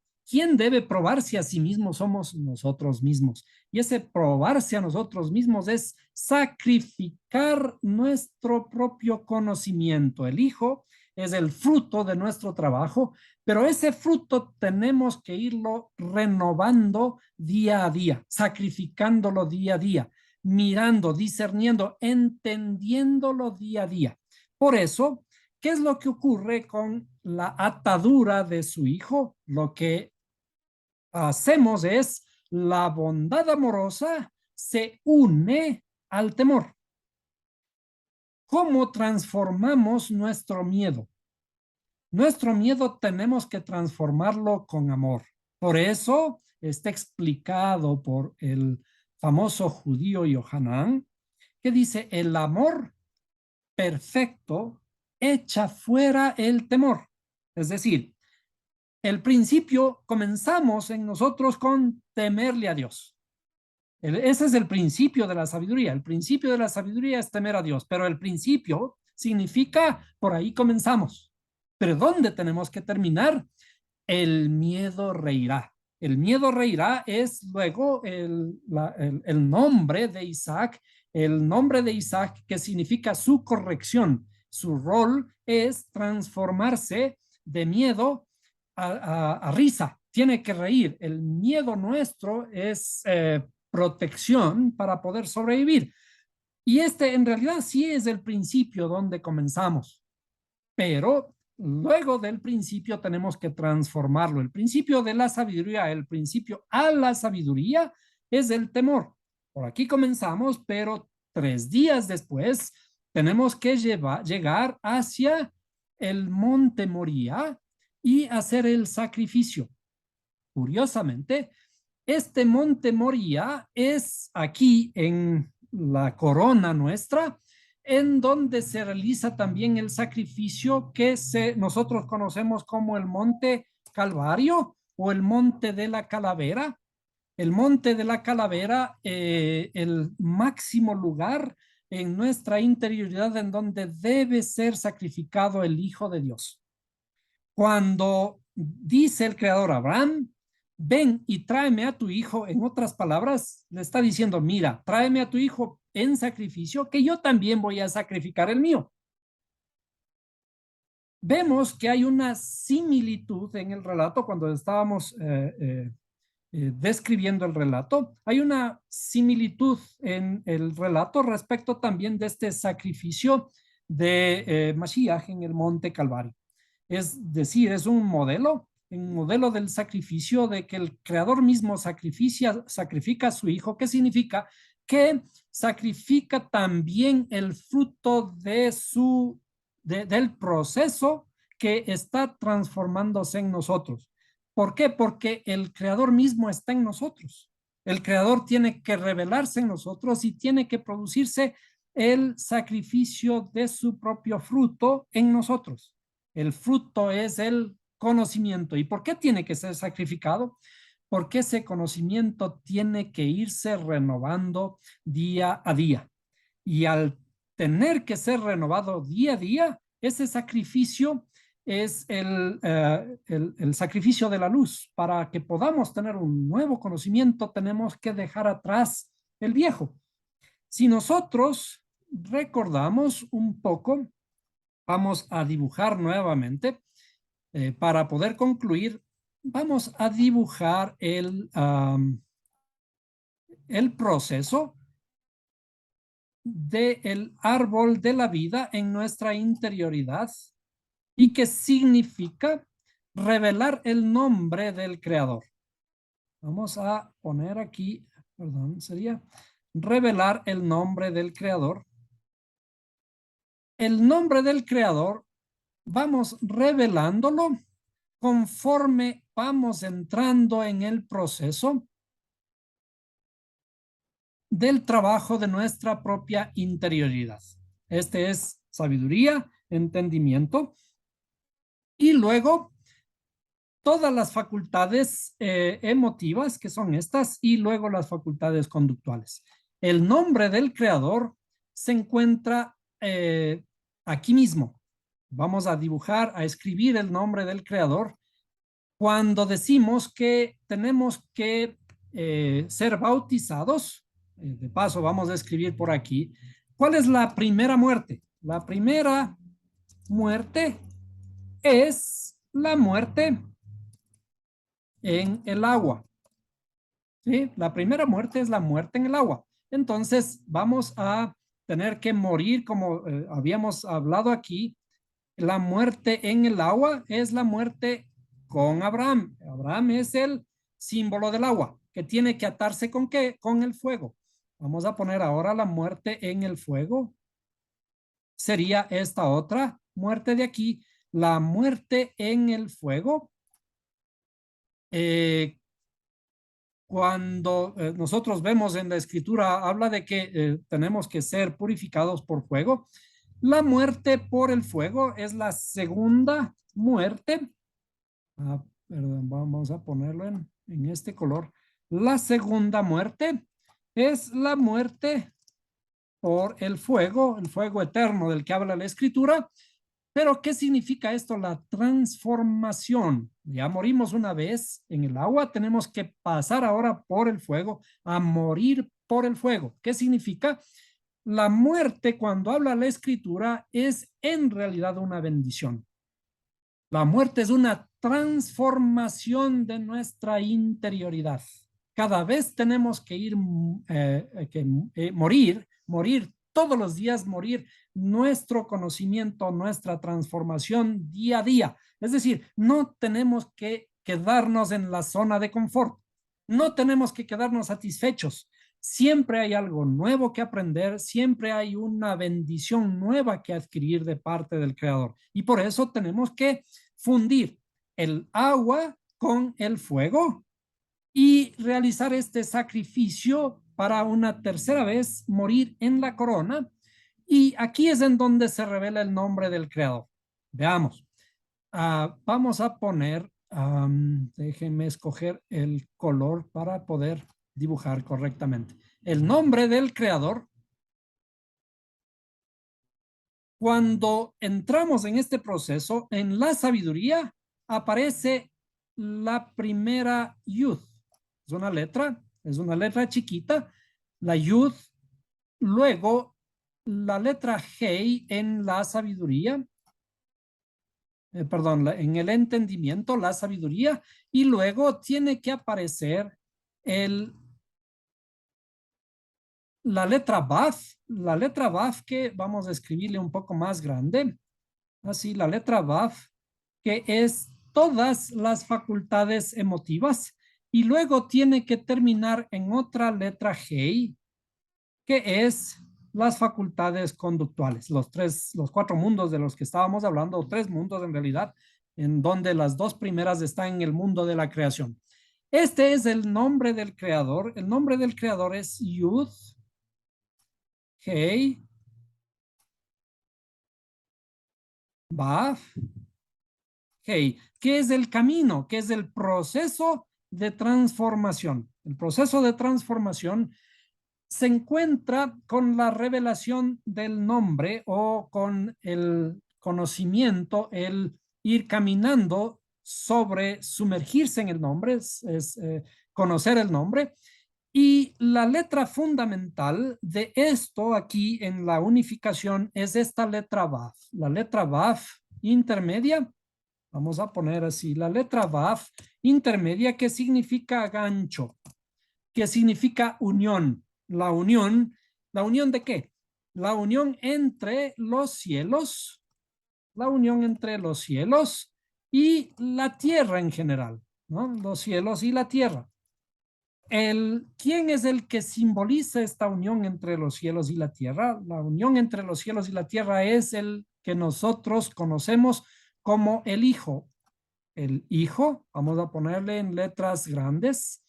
debe probarse a sí mismo? Somos nosotros mismos. Y ese probarse a nosotros mismos es sacrificar nuestro propio conocimiento. El Hijo es el fruto de nuestro trabajo, pero ese fruto tenemos que irlo renovando día a día, sacrificándolo día a día, mirando, discerniendo, entendiéndolo día a día. Por eso, ¿qué es lo que ocurre con la atadura de su hijo? Lo que hacemos es la bondad amorosa se une al temor. ¿Cómo transformamos nuestro miedo? Nuestro miedo tenemos que transformarlo con amor. Por eso está explicado por el famoso judío Yohanan, que dice, el amor perfecto echa fuera el temor. Es decir, el principio comenzamos en nosotros con temerle a Dios. Ese es el principio de la sabiduría. El principio de la sabiduría es temer a Dios, pero el principio significa por ahí comenzamos. Pero ¿dónde tenemos que terminar? El miedo reirá. El miedo reirá es luego el nombre de Isaac, el nombre de Isaac que significa su corrección. Su rol es transformarse de miedo a risa. Tiene que reír. El miedo nuestro es protección para poder sobrevivir. Y este en realidad sí es el principio donde comenzamos, pero luego del principio tenemos que transformarlo. El principio de la sabiduría, el principio a la sabiduría es el temor. Por aquí comenzamos, pero 3 días después tenemos que llegar hacia el monte Moría y hacer el sacrificio. Curiosamente, este monte Moría es aquí en la corona nuestra, en donde se realiza también el sacrificio que nosotros conocemos como el monte Calvario o el monte de la calavera. El monte de la calavera, el máximo lugar en nuestra interioridad en donde debe ser sacrificado el Hijo de Dios. Cuando dice el creador a Abraham, ven y tráeme a tu hijo, en otras palabras, le está diciendo, mira, tráeme a tu hijo en sacrificio, que yo también voy a sacrificar el mío. Vemos que hay una similitud en el relato cuando estábamos describiendo el relato. Hay una similitud en el relato respecto también de este sacrificio de Mashiach en el monte Calvario. Es decir, es un modelo del sacrificio, de que el creador mismo sacrifica a su hijo. ¿Qué significa? Que sacrifica también el fruto del proceso que está transformándose en nosotros. ¿Por qué? Porque el creador mismo está en nosotros. El creador tiene que revelarse en nosotros y tiene que producirse el sacrificio de su propio fruto en nosotros. El fruto es el conocimiento. ¿Y por qué tiene que ser sacrificado? Porque ese conocimiento tiene que irse renovando día a día. Y al tener que ser renovado día a día, ese sacrificio es el sacrificio de la luz. Para que podamos tener un nuevo conocimiento, tenemos que dejar atrás el viejo. Si nosotros recordamos un poco, vamos a dibujar nuevamente. Para poder concluir, vamos a dibujar el proceso del árbol de la vida en nuestra interioridad y que significa revelar el nombre del creador. Vamos a poner aquí, perdón, sería revelar el nombre del creador. El nombre del creador vamos revelándolo conforme vamos entrando en el proceso del trabajo de nuestra propia interioridad. Este es sabiduría, entendimiento. Y luego todas las facultades emotivas, que son estas, y luego las facultades conductuales. El nombre del creador se encuentra aquí mismo. Vamos a dibujar, a escribir el nombre del creador cuando decimos que tenemos que ser bautizados. De paso, vamos a escribir por aquí. ¿Cuál es la primera muerte? La primera muerte es la muerte en el agua. ¿Sí? La primera muerte es la muerte en el agua. Entonces, vamos a tener que morir, como habíamos hablado aquí. La muerte en el agua es la muerte con Abraham. Abraham es el símbolo del agua, que tiene que atarse con qué? Con el fuego. Vamos a poner ahora la muerte en el fuego. Sería esta otra muerte de aquí, la muerte en el fuego. Cuando nosotros vemos en la escritura, habla de que tenemos que ser purificados por fuego. La muerte por el fuego es la segunda muerte. Perdón, vamos a ponerlo en este color. La segunda muerte es la muerte por el fuego eterno del que habla la escritura. Pero, ¿qué significa esto? La transformación. Ya morimos una vez en el agua, tenemos que pasar ahora por el fuego, a morir por el fuego. ¿Qué significa? La muerte, cuando habla la escritura, es en realidad una bendición. La muerte es una transformación de nuestra interioridad. Cada vez tenemos que ir, morir todos los días, morir nuestro conocimiento, nuestra transformación día a día. Es decir, no tenemos que quedarnos en la zona de confort. No tenemos que quedarnos satisfechos. Siempre hay algo nuevo que aprender, siempre hay una bendición nueva que adquirir de parte del Creador. Y por eso tenemos que fundir el agua con el fuego y realizar este sacrificio para una tercera vez morir en la corona. Y aquí es en donde se revela el nombre del Creador. Veamos. Vamos a poner, déjenme escoger el color para poder dibujar correctamente. El nombre del Creador. Cuando entramos en este proceso, en la sabiduría aparece la primera yud. Es una letra chiquita, la yud. Luego, la letra Hei en la sabiduría, en el entendimiento, la sabiduría, y luego tiene que aparecer la letra Baf, que vamos a escribirle un poco más grande, así, la letra Baf, que es todas las facultades emotivas, y luego tiene que terminar en otra letra Hei, que es las facultades conductuales, los cuatro mundos de los que estábamos hablando, o tres mundos en realidad, en donde las dos primeras están en el mundo de la creación. Este es el nombre del creador. El nombre del creador es Yud, Hei, Baf, Hei, que es el camino, que es el proceso de transformación. El proceso de transformación se encuentra con la revelación del nombre o con el conocimiento, el ir caminando sobre, sumergirse en el nombre, conocer el nombre. Y la letra fundamental de esto aquí en la unificación es esta letra Baf. La letra Baf intermedia, vamos a poner así, la letra Baf intermedia, que significa gancho, que significa unión. ¿La unión de qué? La unión entre los cielos, la unión entre los cielos y la tierra en general, ¿no? Los cielos y la tierra. ¿Quién es el que simboliza esta unión entre los cielos y la tierra? La unión entre los cielos y la tierra es el que nosotros conocemos como el Hijo. El Hijo, vamos a ponerle en letras grandes,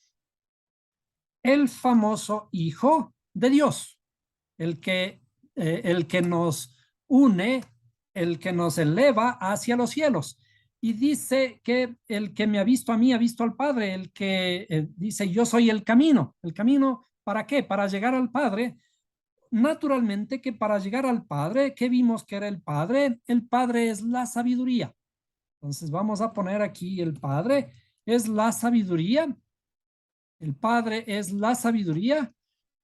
el famoso Hijo de Dios, el que nos une, el que nos eleva hacia los cielos. y dice que el que me ha visto a mí ha visto al Padre, el que dice yo soy el camino. ¿El camino para qué? Para llegar al Padre. Naturalmente que para llegar al Padre, ¿qué vimos que era el Padre? El Padre es la sabiduría. Entonces vamos a poner aquí el Padre es la sabiduría. El Padre es la sabiduría.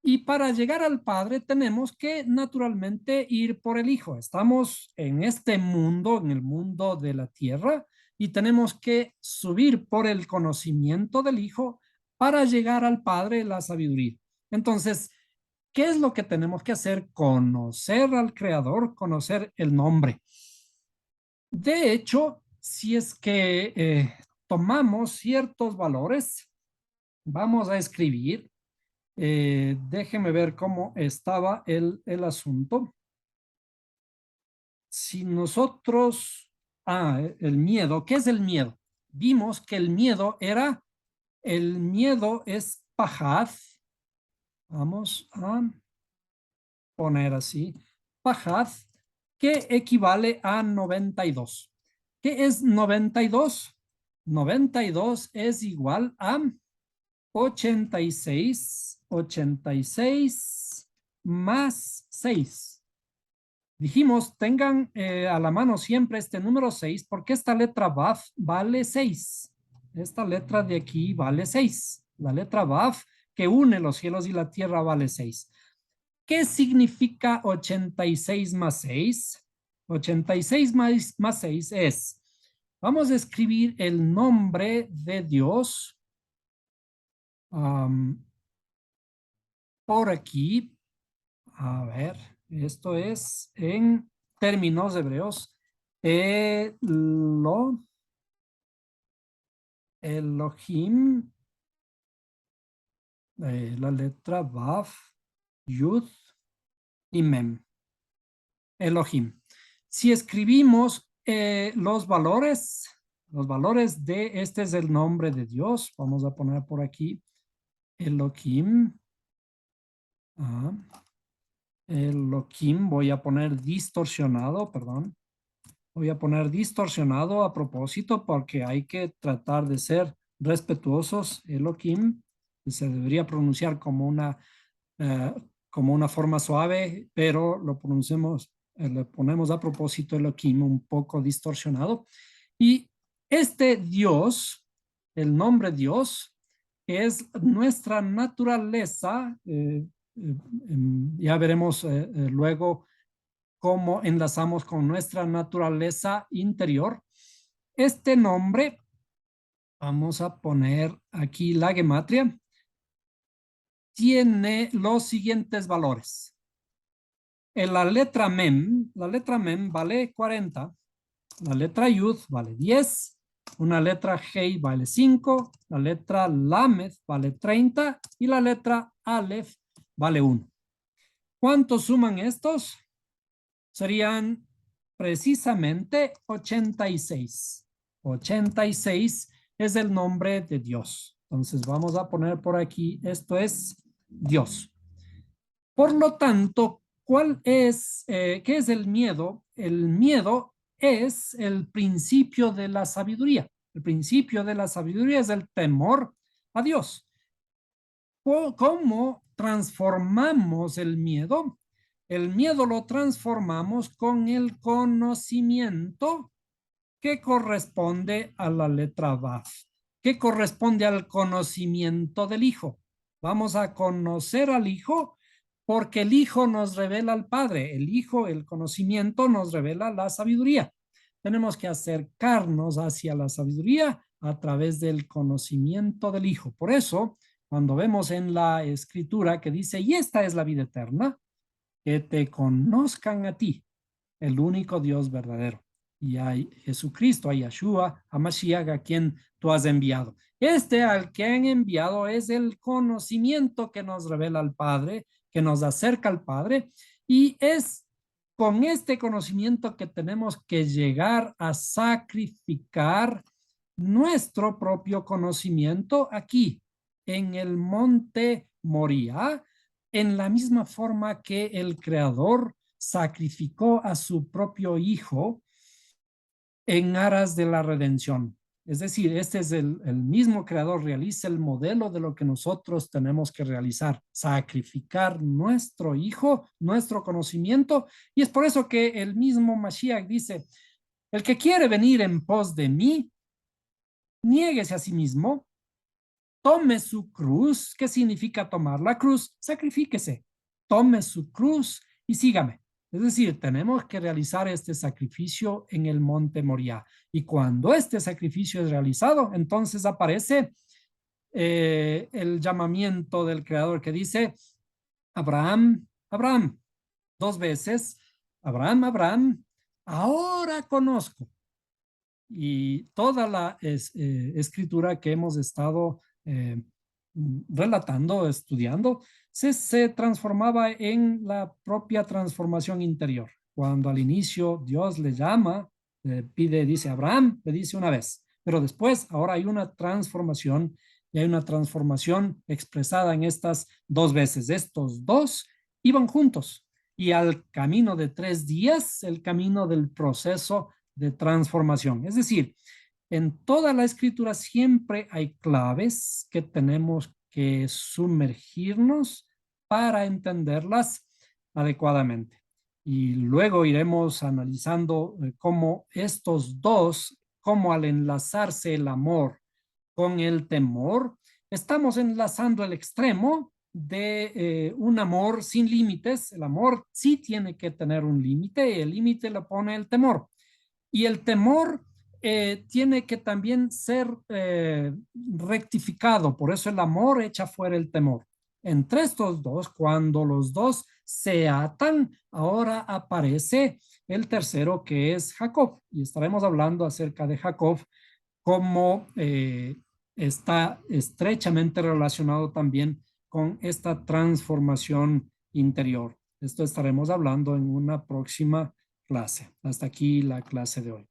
Y para llegar al Padre tenemos que naturalmente ir por el Hijo. Estamos en este mundo, en el mundo de la tierra, y tenemos que subir por el conocimiento del Hijo para llegar al Padre, la sabiduría. Entonces, ¿qué es lo que tenemos que hacer? Conocer al Creador, conocer el nombre. De hecho, si es que tomamos ciertos valores, vamos a escribir, déjeme ver cómo estaba el asunto. Si nosotros, el miedo, ¿qué es el miedo? Vimos que el miedo es pajad. Vamos a poner así, pajad, que equivale a 92. ¿Qué es 92? 92 es igual a 86 más 6. Dijimos, tengan a la mano siempre este número 6, porque esta letra Baf vale 6. Esta letra de aquí vale 6. La letra Baf, que une los cielos y la tierra, vale 6. ¿Qué significa 86 más 6? 86 más 6 es, vamos a escribir el nombre de Dios por aquí. A ver, esto es en términos hebreos. Elohim, la letra Vav, Yud y Mem. Elohim. Si escribimos los valores de, este es el nombre de Dios. Vamos a poner por aquí Elohim. Elohim, voy a poner distorsionado, perdón. Voy a poner distorsionado a propósito porque hay que tratar de ser respetuosos. Elohim se debería pronunciar eh, como una forma suave, pero lo pronunciamos, le ponemos a propósito Elohim un poco distorsionado. Y este Dios, el nombre Dios, es nuestra naturaleza. Ya veremos luego cómo enlazamos con nuestra naturaleza interior. Este nombre, vamos a poner aquí la gematria, tiene los siguientes valores. En la letra mem vale 40, la letra yud vale 10, una letra hei vale 5, la letra lamed vale 30 y la letra alef vale 1. ¿Cuántos suman estos? Serían precisamente 86. 86 es el nombre de Dios. Entonces vamos a poner por aquí, esto es Dios. Por lo tanto, ¿qué es el miedo? El miedo es el principio de la sabiduría. El principio de la sabiduría es el temor a Dios. ¿Cómo transformamos el miedo? El miedo lo transformamos con el conocimiento que corresponde a la letra Vav, que corresponde al conocimiento del Hijo. Vamos a conocer al Hijo porque el Hijo nos revela al Padre. El Hijo, el conocimiento, nos revela la sabiduría. Tenemos que acercarnos hacia la sabiduría a través del conocimiento del Hijo. Por eso, cuando vemos en la Escritura que dice, y esta es la vida eterna, que te conozcan a ti, el único Dios verdadero, y a Jesucristo, a Yeshua, a Mashiach, a quien tú has enviado. Este al que han enviado es el conocimiento que nos revela al Padre, que nos acerca al Padre, y es con este conocimiento que tenemos que llegar a sacrificar nuestro propio conocimiento aquí, en el monte Moría, en la misma forma que el Creador sacrificó a su propio hijo en aras de la redención. Es decir, este es el mismo creador, realiza el modelo de lo que nosotros tenemos que realizar, sacrificar nuestro hijo, nuestro conocimiento, y es por eso que el mismo Mashiach dice, el que quiere venir en pos de mí, niéguese a sí mismo, tome su cruz. ¿Qué significa tomar la cruz? Sacrifíquese, tome su cruz y sígame. Es decir, tenemos que realizar este sacrificio en el monte Moriah. Y cuando este sacrificio es realizado, entonces aparece el llamamiento del Creador que dice, Abraham, Abraham, dos veces, Abraham, Abraham, ahora conozco. Y toda la escritura que hemos estado relatando, estudiando, se transformaba en la propia transformación interior. Cuando al inicio Dios le llama, pide, dice Abraham, le dice una vez, pero después ahora hay una transformación y hay una transformación expresada en estas dos veces. Estos dos iban juntos y al camino de 3 días, el camino del proceso de transformación. Es decir, en toda la escritura siempre hay claves que tenemos que sumergirnos para entenderlas adecuadamente. Y luego iremos analizando cómo estos dos, cómo al enlazarse el amor con el temor, estamos enlazando el extremo de un amor sin límites. El amor sí tiene que tener un límite y el límite lo pone el temor. Y el temor tiene que también ser rectificado, por eso el amor echa fuera el temor. Entre estos dos, cuando los dos se atan, ahora aparece el tercero que es Jacob, y estaremos hablando acerca de Jacob como está estrechamente relacionado también con esta transformación interior. Esto estaremos hablando en una próxima clase. Hasta aquí la clase de hoy.